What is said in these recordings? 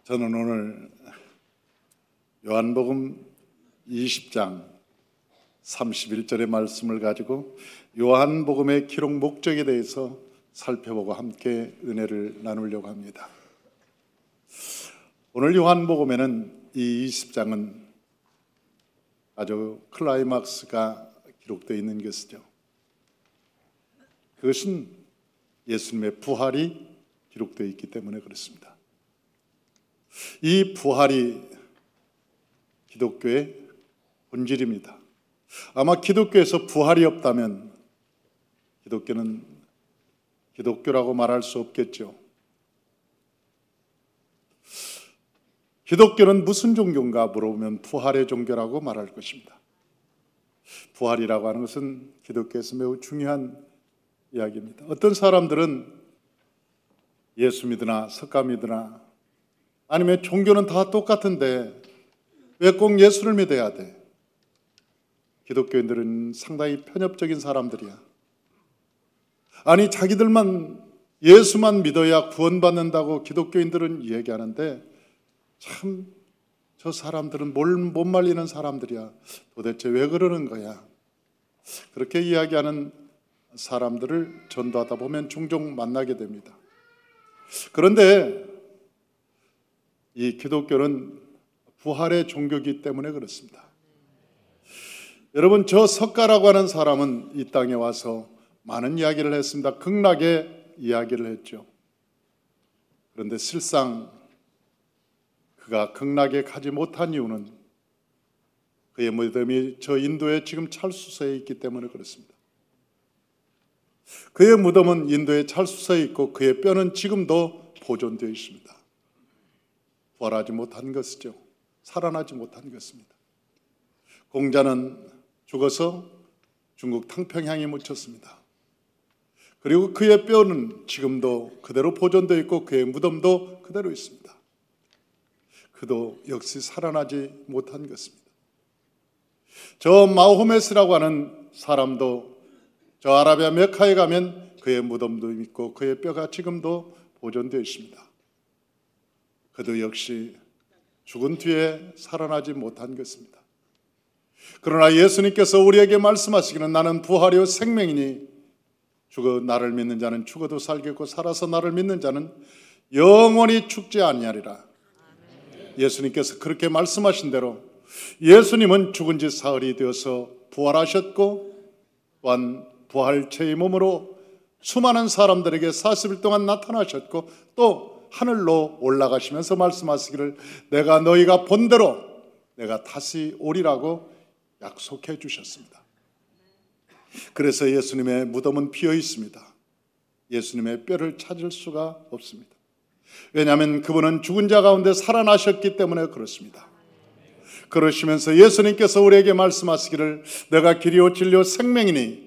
저는 오늘 요한복음 20장 31절의 말씀을 가지고 요한복음의 기록 목적에 대해서 살펴보고 함께 은혜를 나누려고 합니다. 오늘 요한복음에는 이 20장은 아주 클라이막스가 기록되어 있는 것이죠. 그것은 예수님의 부활이 기록되어 있기 때문에 그렇습니다. 이 부활이 기독교의 본질입니다. 아마 기독교에서 부활이 없다면 기독교는 기독교라고 말할 수 없겠죠. 기독교는 무슨 종교인가 물어보면 부활의 종교라고 말할 것입니다. 부활이라고 하는 것은 기독교에서 매우 중요한 이야기입니다. 어떤 사람들은 예수 믿으나 석가 믿으나 아니면 종교는 다 똑같은데 왜 꼭 예수를 믿어야 돼? 기독교인들은 상당히 편협적인 사람들이야. 아니 자기들만 예수만 믿어야 구원받는다고 기독교인들은 얘기하는데 참 저 사람들은 못 말리는 사람들이야. 도대체 왜 그러는 거야? 그렇게 이야기하는 사람들을 전도하다 보면 종종 만나게 됩니다. 그런데 이 기독교는 부활의 종교이기 때문에 그렇습니다. 여러분, 저 석가라고 하는 사람은 이 땅에 와서 많은 이야기를 했습니다. 극락의 이야기를 했죠. 그런데 실상 그가 극락에 가지 못한 이유는 그의 무덤이 저 인도에 지금 찰수서에 있기 때문에 그렇습니다. 그의 무덤은 인도에 찰수서에 있고 그의 뼈는 지금도 보존되어 있습니다. 부활하지 못한 것이죠. 살아나지 못한 것입니다. 공자는 죽어서 중국 탕평향에 묻혔습니다. 그리고 그의 뼈는 지금도 그대로 보존되어 있고 그의 무덤도 그대로 있습니다. 그도 역시 살아나지 못한 것입니다. 저 마호메스라고 하는 사람도 저 아라비아 메카에 가면 그의 무덤도 있고 그의 뼈가 지금도 보존되어 있습니다. 그도 역시 죽은 뒤에 살아나지 못한 것입니다. 그러나 예수님께서 우리에게 말씀하시기는 나는 부활이요 생명이니 죽어 나를 믿는 자는 죽어도 살겠고 살아서 나를 믿는 자는 영원히 죽지 아니하리라. 예수님께서 그렇게 말씀하신 대로 예수님은 죽은 지 사흘이 되어서 부활하셨고 또한 부활체의 몸으로 수많은 사람들에게 40일 동안 나타나셨고 또 하늘로 올라가시면서 말씀하시기를 내가 너희가 본대로 내가 다시 오리라고 약속해 주셨습니다. 그래서 예수님의 무덤은 비어 있습니다. 예수님의 뼈를 찾을 수가 없습니다. 왜냐하면 그분은 죽은 자 가운데 살아나셨기 때문에 그렇습니다. 그러시면서 예수님께서 우리에게 말씀하시기를 내가 길이요 진리요 생명이니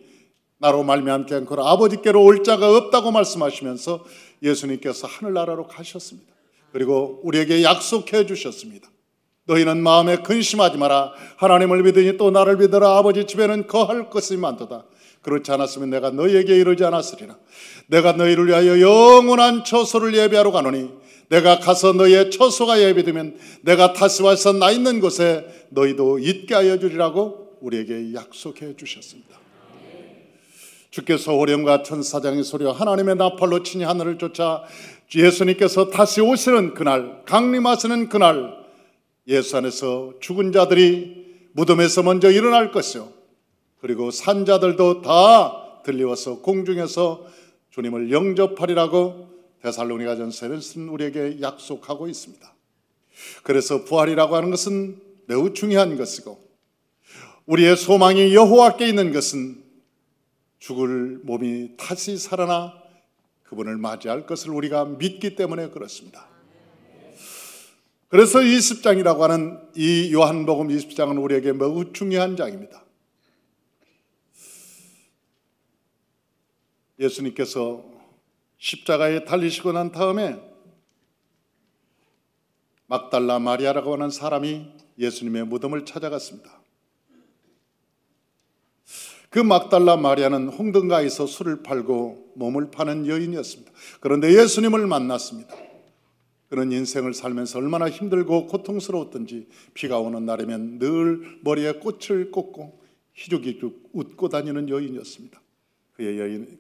나로 말미암지 않고는 아버지께로 올 자가 없다고 말씀하시면서 예수님께서 하늘나라로 가셨습니다. 그리고 우리에게 약속해 주셨습니다. 너희는 마음에 근심하지 마라. 하나님을 믿으니 또 나를 믿어라. 아버지 집에는 거할 것이 많도다. 그렇지 않았으면 내가 너희에게 이르지 않았으리라. 내가 너희를 위하여 영원한 처소를 예비하러 가노니 내가 가서 너희의 처소가 예비되면 내가 다시 와서 나 있는 곳에 너희도 있게 하여 주리라고 우리에게 약속해 주셨습니다. 주께서 호령과 천사장의 소리와 하나님의 나팔로 친히 하늘을 쫓아 예수님께서 다시 오시는 그날, 강림하시는 그날 예수 안에서 죽은 자들이 무덤에서 먼저 일어날 것이요 그리고 산 자들도 다 들려와서 공중에서 주님을 영접하리라고 데살로니가전서에는 우리에게 약속하고 있습니다. 그래서 부활이라고 하는 것은 매우 중요한 것이고 우리의 소망이 여호와께 있는 것은 죽을 몸이 다시 살아나 그분을 맞이할 것을 우리가 믿기 때문에 그렇습니다. 그래서 20장이라고 하는 이 요한복음 20장은 우리에게 매우 중요한 장입니다. 예수님께서 십자가에 달리시고 난 다음에 막달라 마리아라고 하는 사람이 예수님의 무덤을 찾아갔습니다. 그 막달라 마리아는 홍등가에서 술을 팔고 몸을 파는 여인이었습니다. 그런데 예수님을 만났습니다. 그런 인생을 살면서 얼마나 힘들고 고통스러웠던지 비가 오는 날이면 늘 머리에 꽃을 꽂고 희죽희죽 웃고 다니는 여인이었습니다.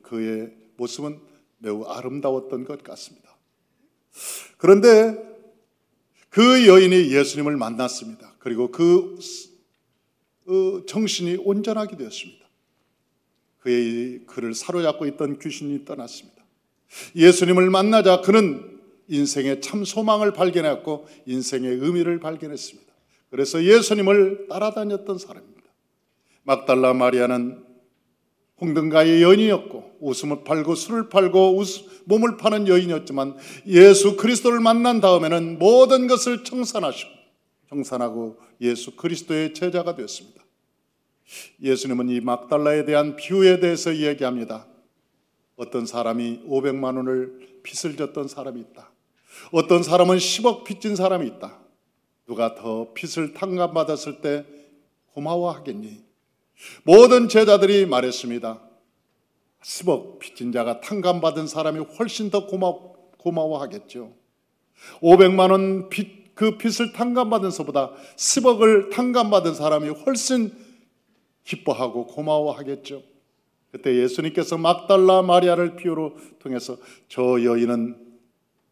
그의 모습은 매우 아름다웠던 것 같습니다. 그런데 그 여인이 예수님을 만났습니다. 그리고 정신이 온전하게 되었습니다. 그를 사로잡고 있던 귀신이 떠났습니다. 예수님을 만나자 그는 인생의 참 소망을 발견했고 인생의 의미를 발견했습니다. 그래서 예수님을 따라다녔던 사람입니다. 막달라 마리아는 홍등가의 여인이었고 웃음을 팔고 술을 팔고 몸을 파는 여인이었지만 예수 그리스도를 만난 다음에는 모든 것을 청산하고 예수 그리스도의 제자가 되었습니다. 예수님은 이 막달라에 대한 비유에 대해서 이야기합니다. 어떤 사람이 500만 원을 빚을 졌던 사람이 있다. 어떤 사람은 10억 빚진 사람이 있다. 누가 더 빚을 탕감받았을 때 고마워하겠니? 모든 제자들이 말했습니다. 10억 빚진 자가 탕감받은 사람이 훨씬 더 고마워하겠죠. 500만 원 그 빚을 탕감받은 것보다 10억을 탕감받은 사람이 훨씬 기뻐하고 고마워하겠죠. 그때 예수님께서 막달라 마리아를 비유로 통해서 저 여인은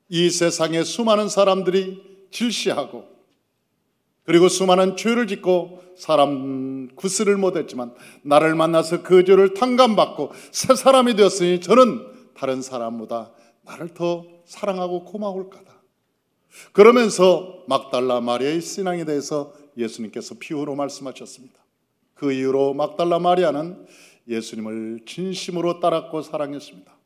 이 세상에 수많은 사람들이 질시하고 그리고 수많은 죄를 짓고 사람 구슬을 못했지만 나를 만나서 그 죄를 탕감받고 새 사람이 되었으니 저는 다른 사람보다 나를 더 사랑하고 고마울 거다. 그러면서 막달라 마리아의 신앙에 대해서 예수님께서 비유로 말씀하셨습니다. 그 이후로 막달라 마리아는 예수님을 진심으로 따랐고 사랑했습니다.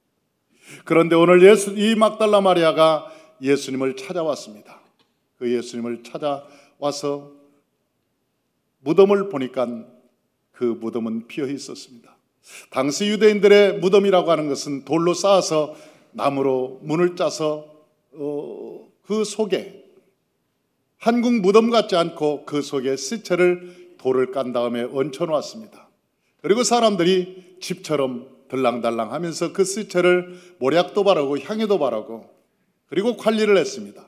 그런데 오늘 이 막달라 마리아가 예수님을 찾아왔습니다. 그 예수님을 찾아와서 무덤을 보니까 그 무덤은 비어 있었습니다. 당시 유대인들의 무덤이라고 하는 것은 돌로 쌓아서 나무로 문을 짜서 그 속에 한국 무덤 같지 않고 그 속에 시체를 돌을 깐 다음에 얹혀놓았습니다. 그리고 사람들이 집처럼 들랑달랑 하면서 그 시체를 모략도 바르고 향유도 바르고 그리고 관리를 했습니다.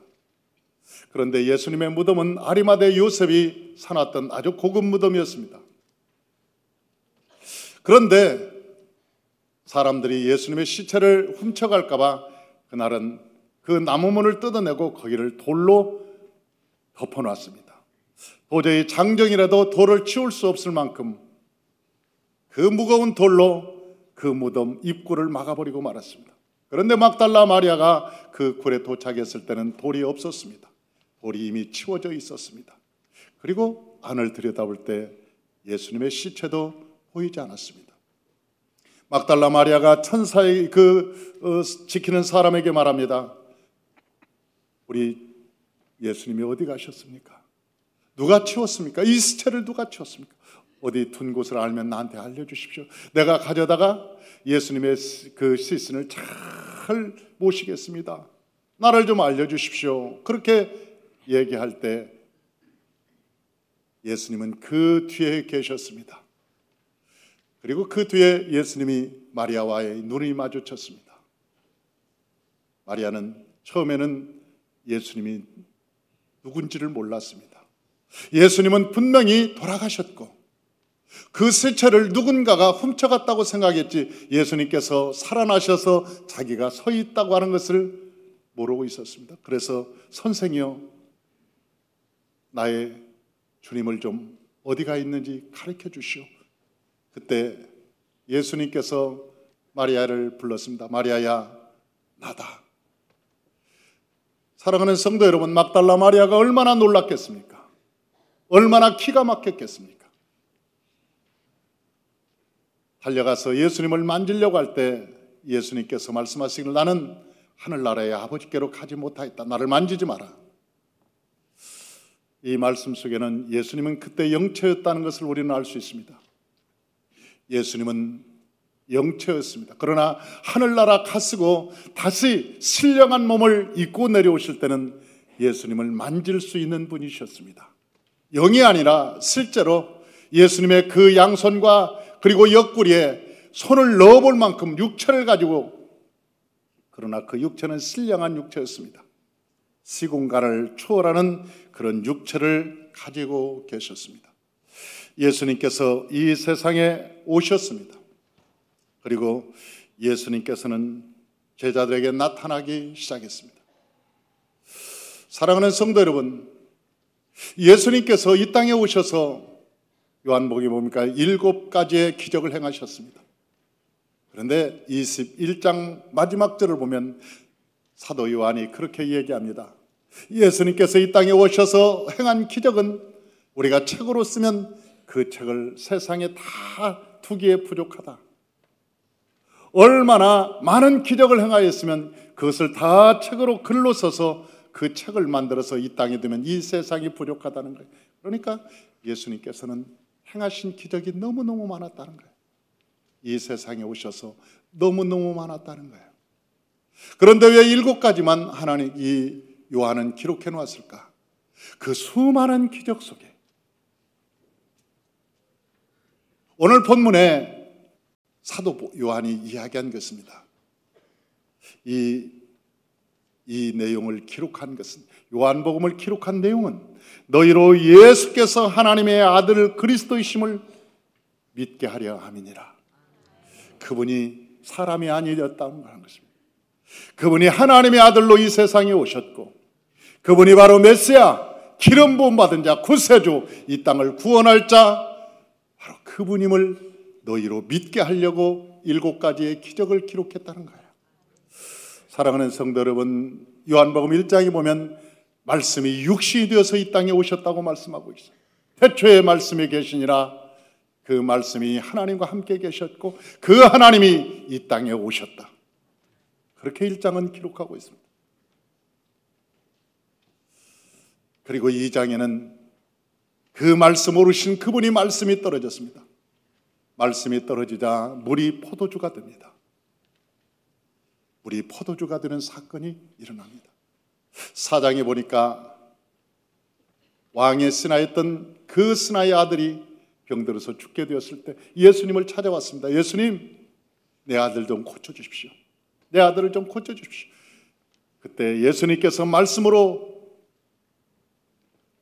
그런데 예수님의 무덤은 아리마대 요셉이 사놨던 아주 고급 무덤이었습니다. 그런데 사람들이 예수님의 시체를 훔쳐갈까 봐 그날은 그 나무문을 뜯어내고 거기를 돌로 덮어놨습니다. 도저히 장정이라도 돌을 치울 수 없을 만큼 그 무거운 돌로 그 무덤 입구를 막아버리고 말았습니다. 그런데 막달라 마리아가 그 굴에 도착했을 때는 돌이 없었습니다. 돌이 이미 치워져 있었습니다. 그리고 안을 들여다볼 때 예수님의 시체도 보이지 않았습니다. 막달라 마리아가 천사의 지키는 사람에게 말합니다. 우리 예수님이 어디 가셨습니까? 누가 치웠습니까? 이 시체를 누가 치웠습니까? 어디 둔 곳을 알면 나한테 알려주십시오. 내가 가져다가 예수님의 그 시신을 잘 모시겠습니다. 나를 좀 알려주십시오. 그렇게 얘기할 때 예수님은 그 뒤에 계셨습니다. 그리고 그 뒤에 예수님이 마리아와의 눈이 마주쳤습니다. 마리아는 처음에는 예수님이 누군지를 몰랐습니다. 예수님은 분명히 돌아가셨고 그 시체를 누군가가 훔쳐갔다고 생각했지 예수님께서 살아나셔서 자기가 서 있다고 하는 것을 모르고 있었습니다. 그래서 선생이여 나의 주님을 좀 어디가 있는지 가르쳐 주시오. 그때 예수님께서 마리아를 불렀습니다. 마리아야 나다. 사랑하는 성도 여러분, 막달라 마리아가 얼마나 놀랐겠습니까? 얼마나 기가 막혔겠습니까? 달려가서 예수님을 만지려고 할 때 예수님께서 말씀하시기를 나는 하늘나라의 아버지께로 가지 못하였다. 나를 만지지 마라. 이 말씀 속에는 예수님은 그때 영체였다는 것을 우리는 알 수 있습니다. 예수님은 영체였습니다. 그러나 하늘나라 가시고 다시 신령한 몸을 입고 내려오실 때는 예수님을 만질 수 있는 분이셨습니다. 영이 아니라 실제로 예수님의 그 양손과 그리고 옆구리에 손을 넣어볼 만큼 육체를 가지고, 그러나 그 육체는 신령한 육체였습니다. 시공간을 초월하는 그런 육체를 가지고 계셨습니다. 예수님께서 이 세상에 오셨습니다. 그리고 예수님께서는 제자들에게 나타나기 시작했습니다. 사랑하는 성도 여러분, 예수님께서 이 땅에 오셔서 요한복음에 뭡니까? 7가지의 기적을 행하셨습니다. 그런데 21장 마지막 절을 보면 사도 요한이 그렇게 얘기합니다. 예수님께서 이 땅에 오셔서 행한 기적은 우리가 책으로 쓰면 그 책을 세상에 다 두기에 부족하다. 얼마나 많은 기적을 행하였으면 그것을 다 책으로 글로 써서 그 책을 만들어서 이 땅에 두면 이 세상이 부족하다는 거예요. 그러니까 예수님께서는 행하신 기적이 너무너무 많았다는 거예요. 이 세상에 오셔서 너무너무 많았다는 거예요. 그런데 왜 7가지만 하나님 이 요한은 기록해 놓았을까? 그 수많은 기적 속에 오늘 본문에 사도 요한이 이야기한 것입니다. 이 내용을 기록한 것은, 요한복음을 기록한 내용은 너희로 예수께서 하나님의 아들 그리스도이심을 믿게 하려 함이니라. 그분이 사람이 아니었다는 하는 것입니다. 그분이 하나님의 아들로 이 세상에 오셨고, 그분이 바로 메시아, 기름 부음 받은 자, 구세주, 이 땅을 구원할 자, 바로 그분임을 너희로 믿게 하려고 7가지의 기적을 기록했다는 거예요. 사랑하는 성도 여러분, 요한복음 1장에 보면 말씀이 육신이 되어서 이 땅에 오셨다고 말씀하고 있어요. 태초에 말씀이 계시니라. 그 말씀이 하나님과 함께 계셨고 그 하나님이 이 땅에 오셨다. 그렇게 1장은 기록하고 있습니다. 그리고 2장에는 그 말씀 오르신 그분이 말씀이 떨어졌습니다. 말씀이 떨어지자 물이 포도주가 됩니다. 물이 포도주가 되는 사건이 일어납니다. 4장에 보니까 왕의 신하였던 그 신하의 아들이 병들어서 죽게 되었을 때 예수님을 찾아왔습니다. 예수님, 내 아들 좀 고쳐주십시오. 내 아들을 좀 고쳐주십시오. 그때 예수님께서 말씀으로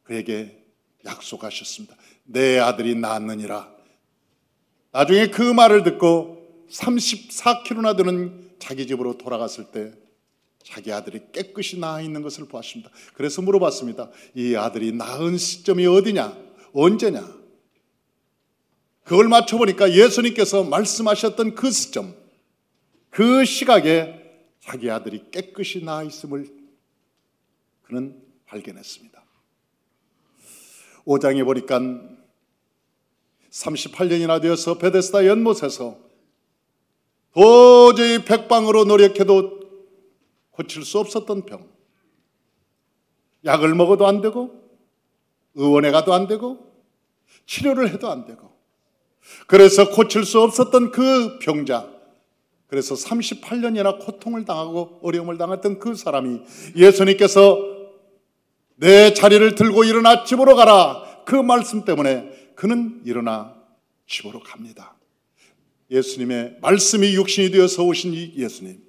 그에게 약속하셨습니다. 내 아들이 낫느니라. 나중에 그 말을 듣고 34km나 되는 자기 집으로 돌아갔을 때 자기 아들이 깨끗이 나아 있는 것을 보았습니다. 그래서 물어봤습니다. 이 아들이 낳은 시점이 어디냐? 언제냐? 그걸 맞춰보니까 예수님께서 말씀하셨던 그 시점, 그 시각에 자기 아들이 깨끗이 나아 있음을 그는 발견했습니다. 5장에 보니까 38년이나 되어서 베데스다 연못에서 도저히 백방으로 노력해도 고칠 수 없었던 병, 약을 먹어도 안 되고 의원에 가도 안 되고 치료를 해도 안 되고, 그래서 고칠 수 없었던 그 병자, 그래서 38년이나 고통을 당하고 어려움을 당했던 그 사람이 예수님께서 내 자리를 들고 일어나 집으로 가라, 그 말씀 때문에 그는 일어나 집으로 갑니다. 예수님의 말씀이 육신이 되어서 오신 이 예수님,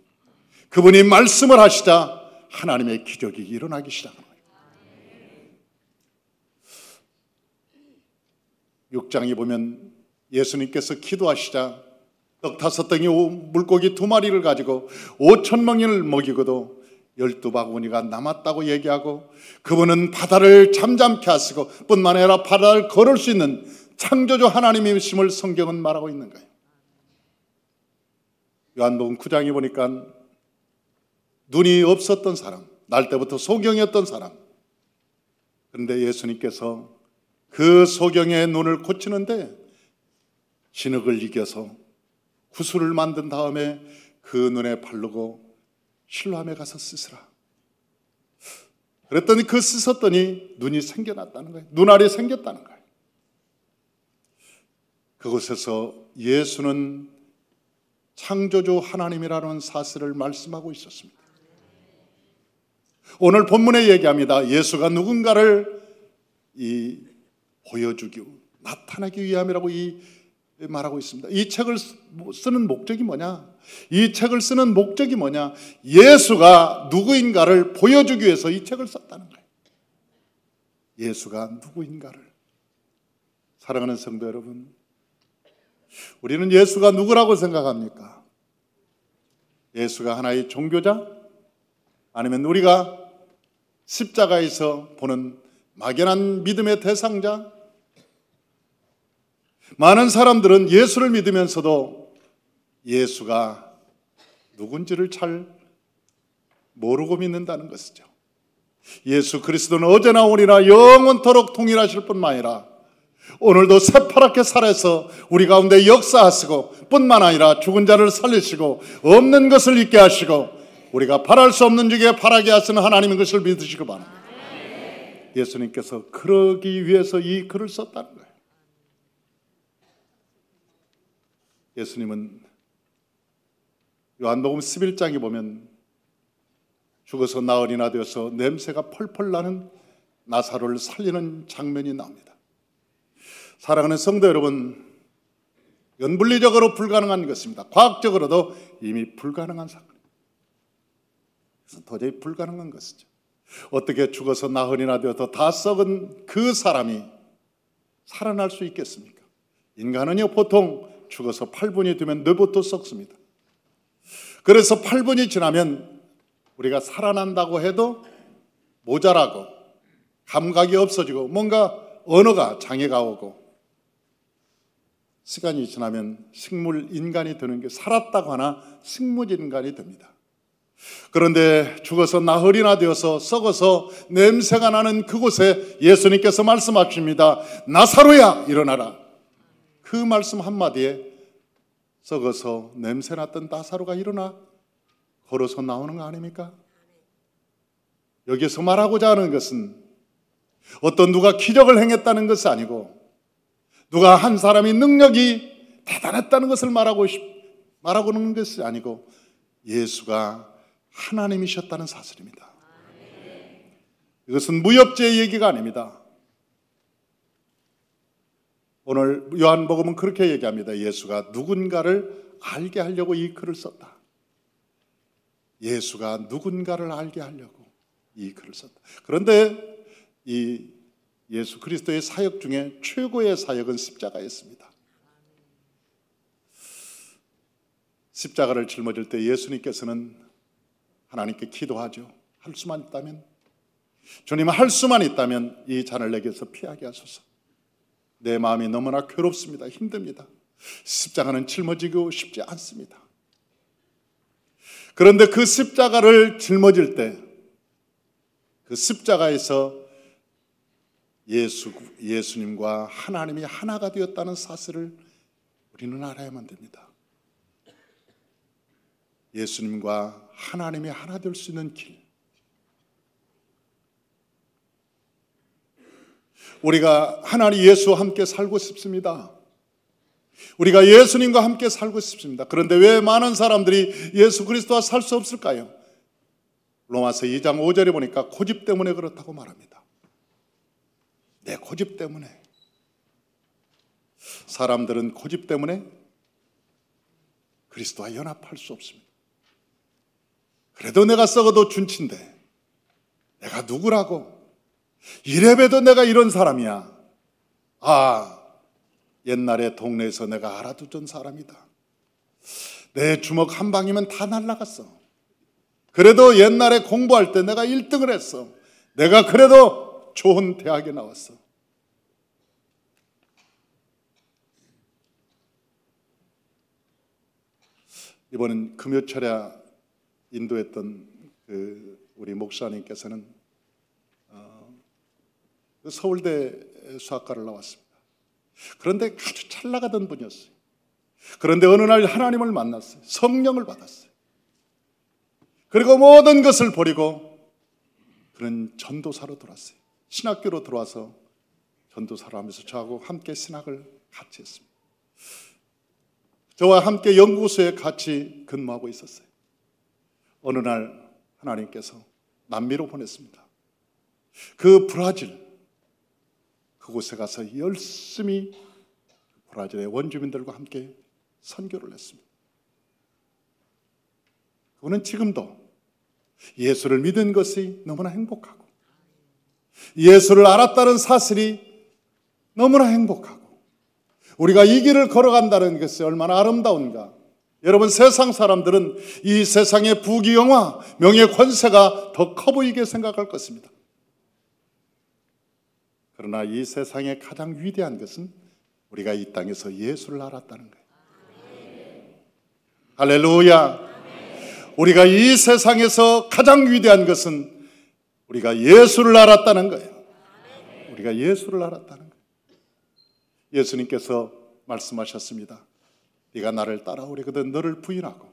그분이 말씀을 하시자 하나님의 기적이 일어나기 시작합니다. 6장에 보면 예수님께서 기도하시자 떡 5덩이 물고기 2마리를 가지고 5,000명을 먹이고도 12바구니가 남았다고 얘기하고, 그분은 바다를 잠잠케 하시고 뿐만 아니라 바다를 걸을 수 있는 창조주 하나님이심을 성경은 말하고 있는 거예요. 요한복음 9장에 보니까 눈이 없었던 사람, 날 때부터 소경이었던 사람, 그런데 예수님께서 그 소경의 눈을 고치는데 진흙을 이겨서 구슬을 만든 다음에 그 눈에 바르고 실로암에 가서 씻으라. 그랬더니 그 씻었더니 눈이 생겨났다는 거예요. 눈알이 생겼다는 거예요. 그곳에서 예수는 창조주 하나님이라는 사실을 말씀하고 있었습니다. 오늘 본문에 얘기합니다. 예수가 누군가를 보여주기, 나타나기 위함이라고 이 말하고 있습니다. 이 책을 쓰는 목적이 뭐냐? 이 책을 쓰는 목적이 뭐냐? 예수가 누구인가를 보여주기 위해서 이 책을 썼다는 거예요. 예수가 누구인가를. 사랑하는 성도 여러분, 우리는 예수가 누구라고 생각합니까? 예수가 하나의 종교자? 아니면 우리가 십자가에서 보는 막연한 믿음의 대상자? 많은 사람들은 예수를 믿으면서도 예수가 누군지를 잘 모르고 믿는다는 것이죠. 예수 그리스도는 어제나 오늘이나 영원토록 동일하실 뿐만 아니라 오늘도 새파랗게 살아서 우리 가운데 역사하시고 뿐만 아니라 죽은 자를 살리시고 없는 것을 있게 하시고 우리가 바랄 수 없는 중에 바라게 하시는 하나님인 것을 믿으시기 바랍니다. 예수님께서 그러기 위해서 이 글을 썼다는 거예요. 예수님은 요한복음 11장에 보면 죽어서 나흘이나 되어서 냄새가 펄펄 나는 나사로를 살리는 장면이 나옵니다. 사랑하는 성도 여러분, 이건 물리적으로 불가능한 것입니다. 과학적으로도 이미 불가능한 사건입니다. 그래서 도저히 불가능한 것이죠. 어떻게 죽어서 나흘이나 되어서 다 썩은 그 사람이 살아날 수 있겠습니까? 인간은요, 보통 죽어서 8분이 되면 뇌부터 썩습니다. 그래서 8분이 지나면 우리가 살아난다고 해도 모자라고 감각이 없어지고 뭔가 언어가 장애가 오고 시간이 지나면 식물 인간이 되는 게 살았다고 하나 식물 인간이 됩니다. 그런데 죽어서 나흘이나 되어서 썩어서 냄새가 나는 그곳에 예수님께서 말씀하십니다. 나사로야 일어나라. 그 말씀 한마디에 썩어서 냄새났던 나사로가 일어나 걸어서 나오는 거 아닙니까? 여기서 말하고자 하는 것은 어떤 누가 기적을 행했다는 것이 아니고 누가 한 사람이 능력이 대단했다는 것을 말하고는 것이 아니고 예수가 하나님이셨다는 사실입니다. 이것은 무협지의 얘기가 아닙니다. 오늘 요한복음은 그렇게 얘기합니다. 예수가 누군가를 알게 하려고 이 글을 썼다. 예수가 누군가를 알게 하려고 이 글을 썼다. 그런데 이 예수 그리스도의 사역 중에 최고의 사역은 십자가였습니다. 십자가를 짊어질 때 예수님께서는 하나님께 기도하죠. 할 수만 있다면, 주님 할 수만 있다면 이 잔을 내게서 피하게 하소서. 내 마음이 너무나 괴롭습니다. 힘듭니다. 십자가는 짊어지고 싶지 않습니다. 그런데 그 십자가를 짊어질 때 그 십자가에서 예수님과 하나님이 하나가 되었다는 사실을 우리는 알아야만 됩니다. 예수님과 하나님이 하나 될 수 있는 길. 우리가 하나님 예수와 함께 살고 싶습니다. 우리가 예수님과 함께 살고 싶습니다. 그런데 왜 많은 사람들이 예수 그리스도와 살 수 없을까요? 로마서 2장 5절에 보니까 고집 때문에 그렇다고 말합니다. 내 고집 때문에. 사람들은 고집 때문에 그리스도와 연합할 수 없습니다. 그래도 내가 썩어도 준치인데 내가 누구라고? 이래봬도 내가 이런 사람이야. 아, 옛날에 동네에서 내가 알아두던 사람이다. 내 주먹 한 방이면 다 날아갔어. 그래도 옛날에 공부할 때 내가 1등을 했어. 내가 그래도 좋은 대학에 나왔어. 이번엔 금요철야 인도했던 우리 목사님께서는 서울대 수학과를 나왔습니다. 그런데 아주 잘 나가던 분이었어요. 그런데 어느 날 하나님을 만났어요. 성령을 받았어요. 그리고 모든 것을 버리고 그는 전도사로 들어왔어요. 신학교로 들어와서 전도사로 하면서 저하고 함께 신학을 같이 했습니다. 저와 함께 연구소에 같이 근무하고 있었어요. 어느 날 하나님께서 남미로 보냈습니다. 그 브라질 그곳에 가서 열심히 브라질의 원주민들과 함께 선교를 했습니다. 그분은 지금도 예수를 믿은 것이 너무나 행복하고 예수를 알았다는 사실이 너무나 행복하고 우리가 이 길을 걸어간다는 것이 얼마나 아름다운가. 여러분, 세상 사람들은 이 세상의 부귀영화, 명예, 권세가 더 커 보이게 생각할 것입니다. 그러나 이 세상의 가장 위대한 것은 우리가 이 땅에서 예수를 알았다는 거예요. 할렐루야. 우리가 이 세상에서 가장 위대한 것은 우리가 예수를 알았다는 거예요. 우리가 예수를 알았다는 거예요. 예수님께서 말씀하셨습니다. 네가 나를 따라오려거든 너를 부인하고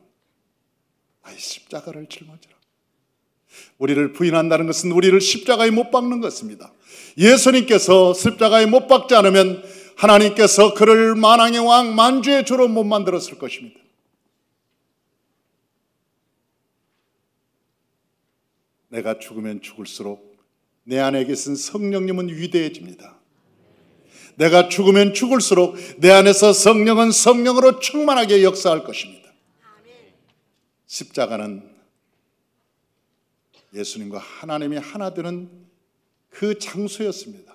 나의 십자가를 짊어지라. 우리를 부인한다는 것은 우리를 십자가에 못 박는 것입니다. 예수님께서 십자가에 못 박지 않으면 하나님께서 그를 만왕의 왕, 만주의 주로 못 만들었을 것입니다. 내가 죽으면 죽을수록 내 안에 계신 성령님은 위대해집니다. 내가 죽으면 죽을수록 내 안에서 성령은 성령으로 충만하게 역사할 것입니다. 십자가는 예수님과 하나님이 하나 되는 그 장소였습니다.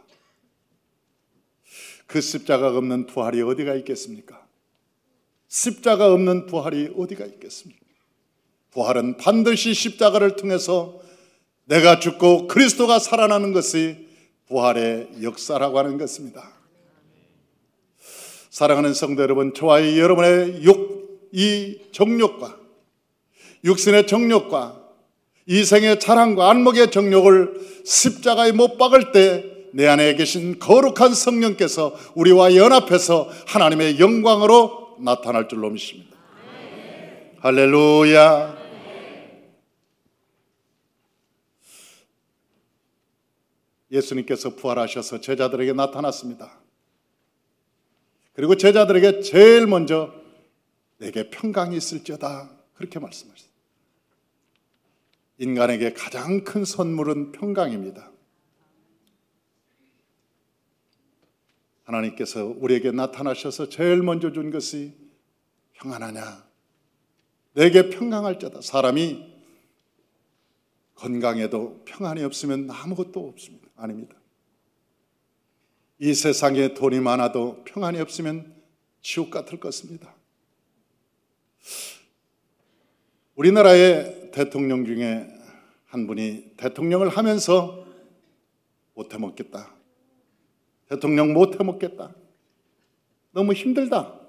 그 십자가가 없는 부활이 어디가 있겠습니까? 십자가 없는 부활이 어디가 있겠습니까? 부활은 반드시 십자가를 통해서 내가 죽고 그리스도가 살아나는 것이 부활의 역사라고 하는 것입니다. 사랑하는 성도 여러분, 저와 여러분의 이 정욕과 육신의 정욕과 이생의 자랑과 안목의 정욕을 십자가에 못 박을 때 내 안에 계신 거룩한 성령께서 우리와 연합해서 하나님의 영광으로 나타날 줄로 믿습니다. 할렐루야. 예수님께서 부활하셔서 제자들에게 나타났습니다. 그리고 제자들에게 제일 먼저 내게 평강이 있을지어다 그렇게 말씀하셨어요. 인간에게 가장 큰 선물은 평강입니다. 하나님께서 우리에게 나타나셔서 제일 먼저 준 것이 평안하냐? 내게 평강할지어다. 사람이 건강해도 평안이 없으면 아무것도 없습니다. 아닙니다. 이 세상에 돈이 많아도 평안이 없으면 지옥 같을 것입니다. 우리나라의 대통령 중에 한 분이 대통령을 하면서 못해 먹겠다. 대통령 못해 먹겠다. 너무 힘들다.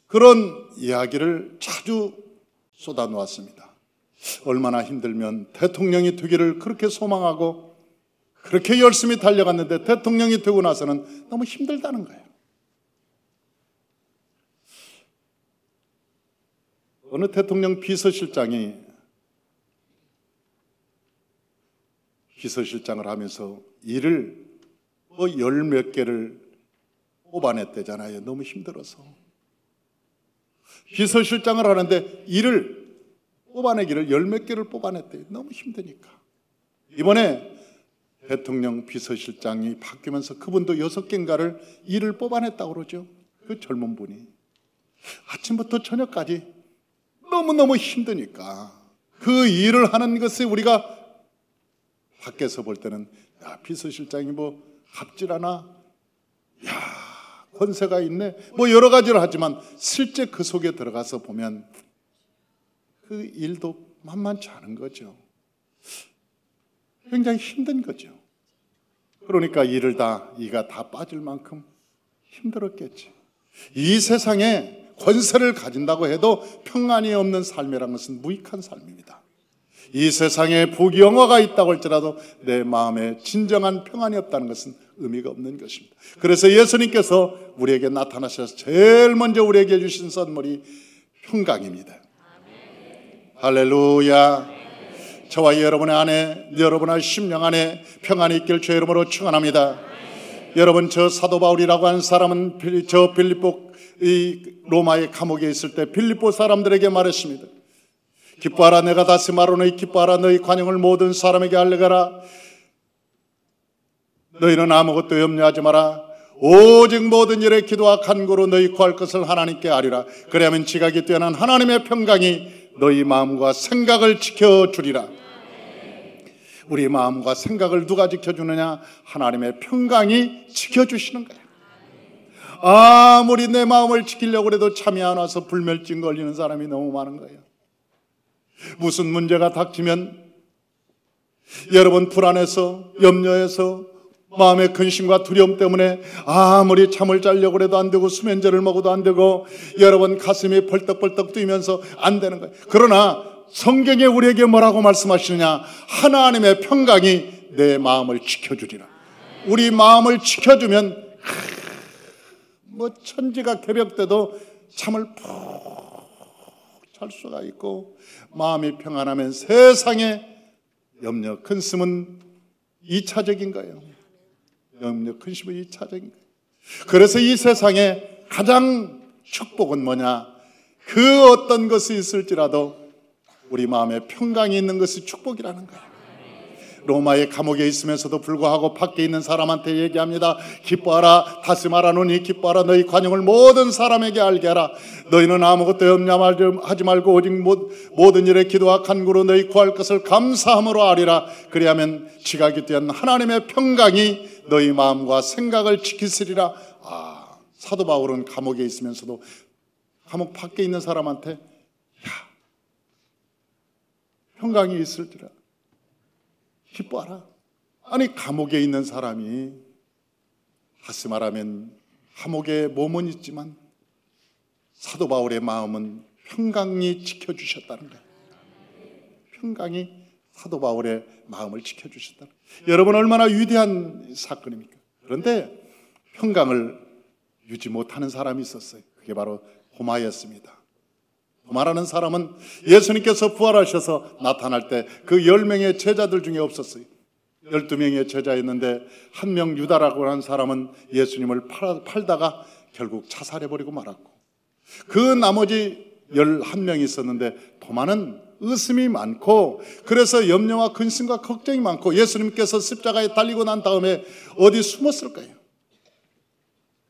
그런 이야기를 자주 쏟아놓았습니다. 얼마나 힘들면 대통령이 되기를 그렇게 소망하고 그렇게 열심히 달려갔는데 대통령이 되고 나서는 너무 힘들다는 거예요. 어느 대통령 비서실장이 비서실장을 하면서 일을 열 몇 개를 뽑아냈대잖아요. 너무 힘들어서. 비서실장을 하는데 일을 뽑아내기를 열 몇 개를 뽑아냈대요. 너무 힘드니까. 이번에 대통령 비서실장이 바뀌면서 그분도 6개인가를 일을 뽑아냈다고 그러죠. 그 젊은 분이. 아침부터 저녁까지 너무너무 힘드니까 그 일을 하는 것에 우리가 밖에서 볼 때는 야, 비서실장이 뭐 갑질하나? 야, 권세가 있네? 뭐 여러 가지를 하지만 실제 그 속에 들어가서 보면 그 일도 만만치 않은 거죠. 굉장히 힘든 거죠. 그러니까 이가 다 빠질 만큼 힘들었겠지. 이 세상에 권세를 가진다고 해도 평안이 없는 삶이라는 것은 무익한 삶입니다. 이 세상에 부귀영화가 있다고 할지라도 내 마음에 진정한 평안이 없다는 것은 의미가 없는 것입니다. 그래서 예수님께서 우리에게 나타나셔서 제일 먼저 우리에게 주신 선물이 평강입니다. 할렐루야. 저와 여러분의 안에, 여러분의 심령 안에 평안이 있길 주의 이름으로 축원합니다. 여러분, 저 사도 바울이라고 하는 사람은 저 빌립보 이 로마의 감옥에 있을 때 빌립보 사람들에게 말했습니다. 기뻐하라, 내가 다시 말하노니 기뻐하라, 너희 관용을 모든 사람에게 알려가라. 너희는 아무것도 염려하지 마라. 오직 모든 일에 기도와 간구로 너희 구할 것을 하나님께 아뢰라. 그리하면 지각이 뛰어난 하나님의 평강이 너희 마음과 생각을 지켜주리라. 우리 마음과 생각을 누가 지켜주느냐? 하나님의 평강이 지켜주시는 거예요. 아무리 내 마음을 지키려고 해도 잠이 안 와서 불면증 걸리는 사람이 너무 많은 거예요. 무슨 문제가 닥치면 여러분 불안해서, 염려해서, 마음의 근심과 두려움 때문에 아무리 잠을 자려고 해도 안 되고 수면제를 먹어도 안 되고 여러분 가슴이 벌떡벌떡 뛰면서 안 되는 거예요. 그러나 성경에 우리에게 뭐라고 말씀하시느냐? 하나님의 평강이 내 마음을 지켜주리라. 우리 마음을 지켜주면 뭐 천지가 개벽돼도 잠을 푹 잘 수가 있고 마음이 평안하면 세상에 염려 근심은 2차적인 거예요. 염려 근심은 2차적인 거예요. 그래서 이 세상에 가장 축복은 뭐냐? 그 어떤 것이 있을지라도 우리 마음에 평강이 있는 것이 축복이라는 거예요. 로마의 감옥에 있으면서도 불구하고 밖에 있는 사람한테 얘기합니다. 기뻐하라, 다시 말하노니 기뻐하라. 너희 관용을 모든 사람에게 알게 하라. 너희는 아무것도 염려하지 말고 오직 모든 일에 기도와 간구로 너희 구할 것을 감사함으로 아뢰라. 그리하면 지각이 뛰어난 하나님의 평강이 너희 마음과 생각을 지키시리라. 사도 바울은 감옥에 있으면서도 감옥 밖에 있는 사람한테 평강이 있을지라 기뻐하라. 아니 감옥에 있는 사람이 다시 말하면 감옥에 몸은 있지만 사도 바울의 마음은 평강이 지켜주셨다는 거예요. 평강이 사도 바울의 마음을 지켜주셨다. 여러분 얼마나 위대한 사건입니까? 그런데 평강을 유지 못하는 사람이 있었어요. 그게 바로 도마였습니다. 도마라는 사람은 예수님께서 부활하셔서 나타날 때 그 10명의 제자들 중에 없었어요. 12명의 제자였는데 한 명 유다라고 하는 사람은 예수님을 팔다가 결국 자살해버리고 말았고 그 나머지 11명이 있었는데 도마는 의심이 많고 그래서 염려와 근심과 걱정이 많고 예수님께서 십자가에 달리고 난 다음에 어디 숨었을 거예요.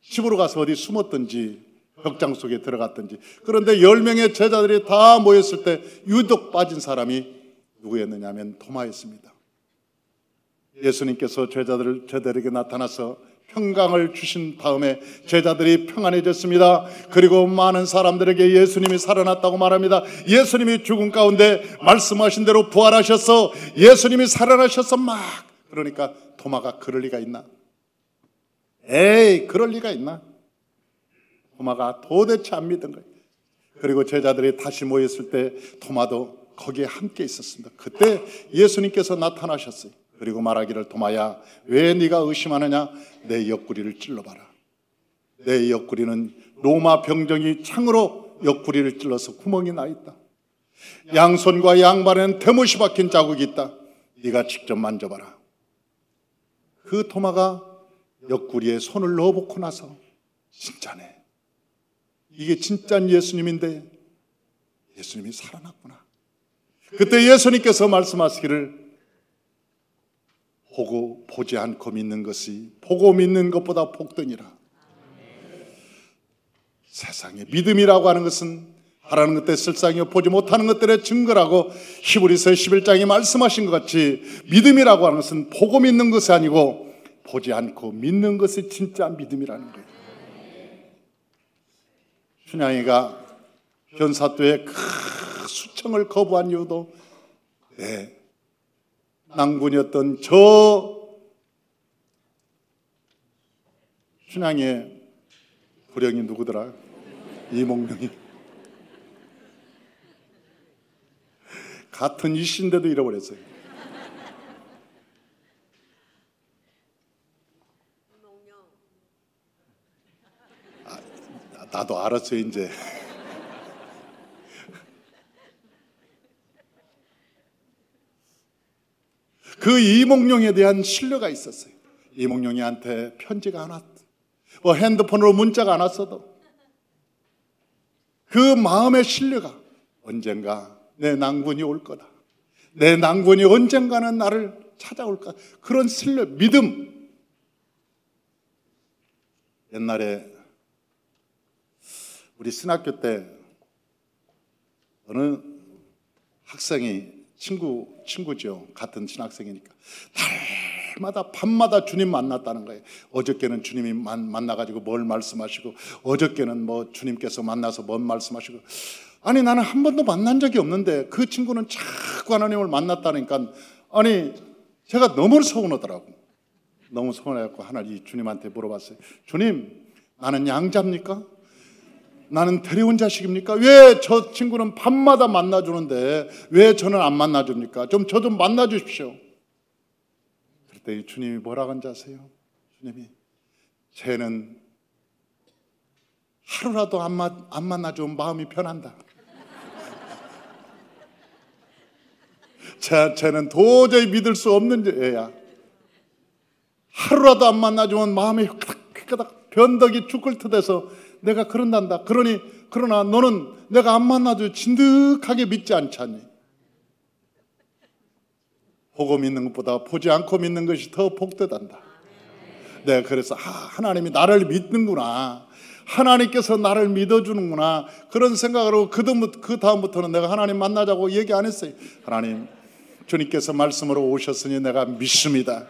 집으로 가서 어디 숨었든지 벽장 속에 들어갔든지. 그런데 10명의 제자들이 다 모였을 때 유독 빠진 사람이 누구였느냐 하면 도마였습니다. 예수님께서 제자들에게 나타나서 평강을 주신 다음에 제자들이 평안해졌습니다. 그리고 많은 사람들에게 예수님이 살아났다고 말합니다. 예수님이 죽은 가운데 말씀하신 대로 부활하셔서 예수님이 살아나셔서 막 그러니까 도마가 그럴 리가 있나? 에이 그럴 리가 있나? 도마가 도대체 안 믿은 거예요. 그리고 제자들이 다시 모였을 때 도마도 거기에 함께 있었습니다. 그때 예수님께서 나타나셨어요. 그리고 말하기를 도마야 왜 네가 의심하느냐? 내 옆구리를 찔러봐라. 내 옆구리는 로마 병정이 창으로 옆구리를 찔러서 구멍이 나 있다. 양손과 양발에는 대못이 박힌 자국이 있다. 네가 직접 만져봐라. 그 도마가 옆구리에 손을 넣어보고 나서 진짜네. 이게 진짜 예수님인데 예수님이 살아났구나. 그때 예수님께서 말씀하시기를 보지 않고 믿는 것이 보고 믿는 것보다 복되니라. 세상에 믿음이라고 하는 것은 바라는 것들의 실상이요 보지 못하는 것들의 증거라고 히브리서 11장에 말씀하신 것 같이 믿음이라고 하는 것은 보고 믿는 것이 아니고 보지 않고 믿는 것이 진짜 믿음이라는 거예요. 춘향이가 변사또의 큰 수청을 거부한 이유도 낭군이었던 저 춘향이의 불령이 누구더라? 이몽룡이 같은 이씨인데도 잃어버렸어요. 나도 알았어요 이제. 그 이몽룡에 대한 신뢰가 있었어요. 이몽룡이한테 편지가 안 왔다. 뭐 핸드폰으로 문자가 안 왔어도 그 마음의 신뢰가 언젠가 내 낭군이 올 거다. 내 낭군이 언젠가는 나를 찾아올 거다. 그런 신뢰, 믿음. 옛날에 우리 신학교 때 어느 학생이 친구죠. 같은 신학생이니까 날마다 밤마다 주님 만났다는 거예요. 어저께는 주님이 만나가지고 뭘 말씀하시고, 어저께는 뭐 주님께서 만나서 뭔 말씀하시고. 아니, 나는 한 번도 만난 적이 없는데 그 친구는 자꾸 하나님을 만났다니까, 아니 제가 너무 서운하더라고. 너무 서운해갖고 하나님 주님한테 물어봤어요. 주님, 나는 양자입니까? 나는 데려온 자식입니까? 왜 저 친구는 밤마다 만나주는데 왜 저는 안 만나줍니까? 저 좀 만나주십시오. 그랬더니 주님이 뭐라고 한지 아세요? 주님이, 쟤는 하루라도 안 만나주면 마음이 편한다. 쟤는 도저히 믿을 수 없는 애야. 하루라도 안 만나주면 마음이 휘까닥 변덕이 죽을 듯해서 내가 그런단다. 그러나 너는 내가 안 만나도 진득하게 믿지 않잖니. 보고 믿는 것보다 보지 않고 믿는 것이 더 복되단다. 내가 그래서 하나님이 나를 믿는구나, 하나님께서 나를 믿어주는구나, 그런 생각으로 그 다음부터는 내가 하나님 만나자고 얘기 안 했어요. 하나님, 주님께서 말씀으로 오셨으니 내가 믿습니다.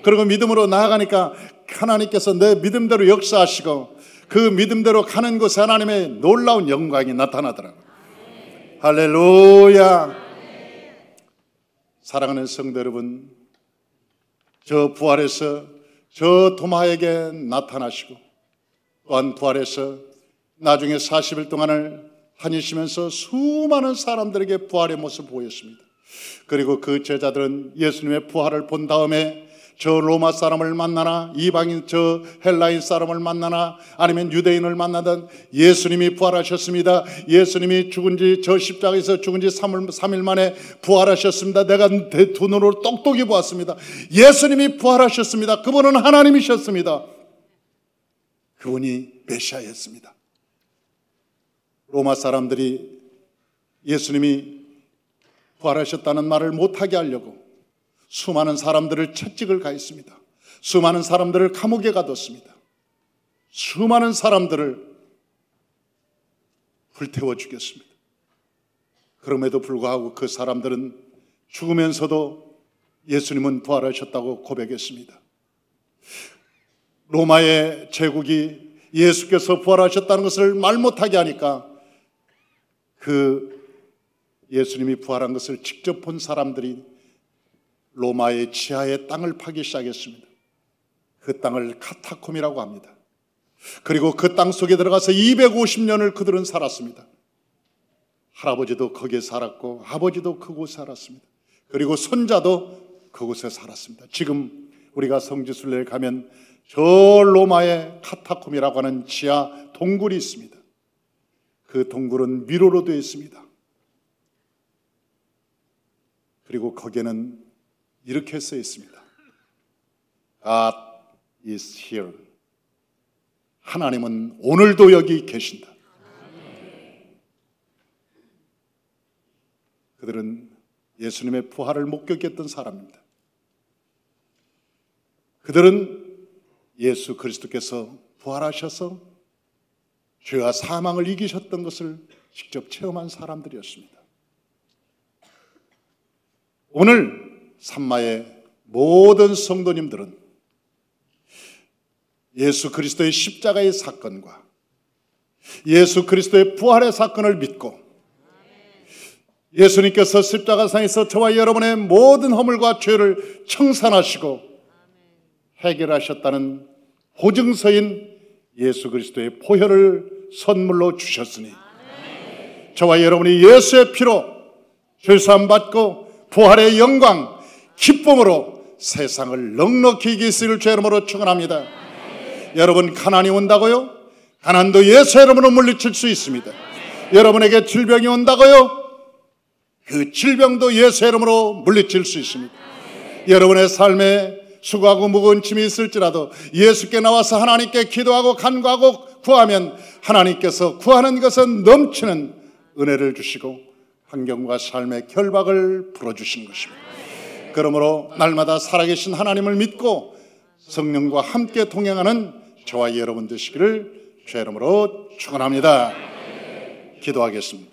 그리고 믿음으로 나아가니까 하나님께서 내 믿음대로 역사하시고 그 믿음대로 가는 곳에 하나님의 놀라운 영광이 나타나더라고요. 할렐루야. 사랑하는 성도 여러분, 저 부활에서 저 도마에게 나타나시고 또한 부활에서 나중에 40일 동안을 다니시면서 수많은 사람들에게 부활의 모습을 보였습니다. 그리고 그 제자들은 예수님의 부활을 본 다음에 저 로마 사람을 만나나 이방인 저 헬라인 사람을 만나나 아니면 유대인을 만나든 예수님이 부활하셨습니다. 예수님이 저 십자가에서 죽은 지 3일 만에 부활하셨습니다. 내가 두 눈으로 똑똑히 보았습니다. 예수님이 부활하셨습니다. 그분은 하나님이셨습니다. 그분이 메시아였습니다. 로마 사람들이 예수님이 부활하셨다는 말을 못하게 하려고 수많은 사람들을 채찍을 가했습니다. 수많은 사람들을 감옥에 가뒀습니다. 수많은 사람들을 불태워 죽였습니다. 그럼에도 불구하고 그 사람들은 죽으면서도 예수님은 부활하셨다고 고백했습니다. 로마의 제국이 예수께서 부활하셨다는 것을 말 못하게 하니까 그 예수님이 부활한 것을 직접 본 사람들이 로마의 지하의 땅을 파기 시작했습니다. 그 땅을 카타콤이라고 합니다. 그리고 그 땅 속에 들어가서 250년을 그들은 살았습니다. 할아버지도 거기에 살았고 아버지도 그곳에 살았습니다. 그리고 손자도 그곳에 살았습니다. 지금 우리가 성지순례에 가면 저 로마의 카타콤이라고 하는 지하 동굴이 있습니다. 그 동굴은 미로로 되어 있습니다. 그리고 거기에는 이렇게 써 있습니다. God is here. 하나님은 오늘도 여기 계신다. 그들은 예수님의 부활을 목격했던 사람입니다. 그들은 예수 그리스도께서 부활하셔서 죄와 사망을 이기셨던 것을 직접 체험한 사람들이었습니다. 오늘 산마의 모든 성도님들은 예수 그리스도의 십자가의 사건과 예수 그리스도의 부활의 사건을 믿고 예수님께서 십자가상에서 저와 여러분의 모든 허물과 죄를 청산하시고 해결하셨다는 보증서인 예수 그리스도의 보혈을 선물로 주셨으니 저와 여러분이 예수의 피로 죄사함 받고 부활의 영광 기쁨으로 세상을 넉넉히 이길 수 있을 주 이름으로 축원합니다. 여러분, 가난이 온다고요? 가난도 예수 이름으로 물리칠 수 있습니다. 여러분에게 질병이 온다고요? 그 질병도 예수 이름으로 물리칠 수 있습니다. 여러분의 삶에 수고하고 무거운 짐이 있을지라도 예수께 나와서 하나님께 기도하고 간구하고 구하면 하나님께서 구하는 것은 넘치는 은혜를 주시고 환경과 삶의 결박을 풀어주시는 것입니다. 그러므로 날마다 살아계신 하나님을 믿고 성령과 함께 동행하는 저와 여러분 되시기를 주의 이름으로 축원합니다. 기도하겠습니다.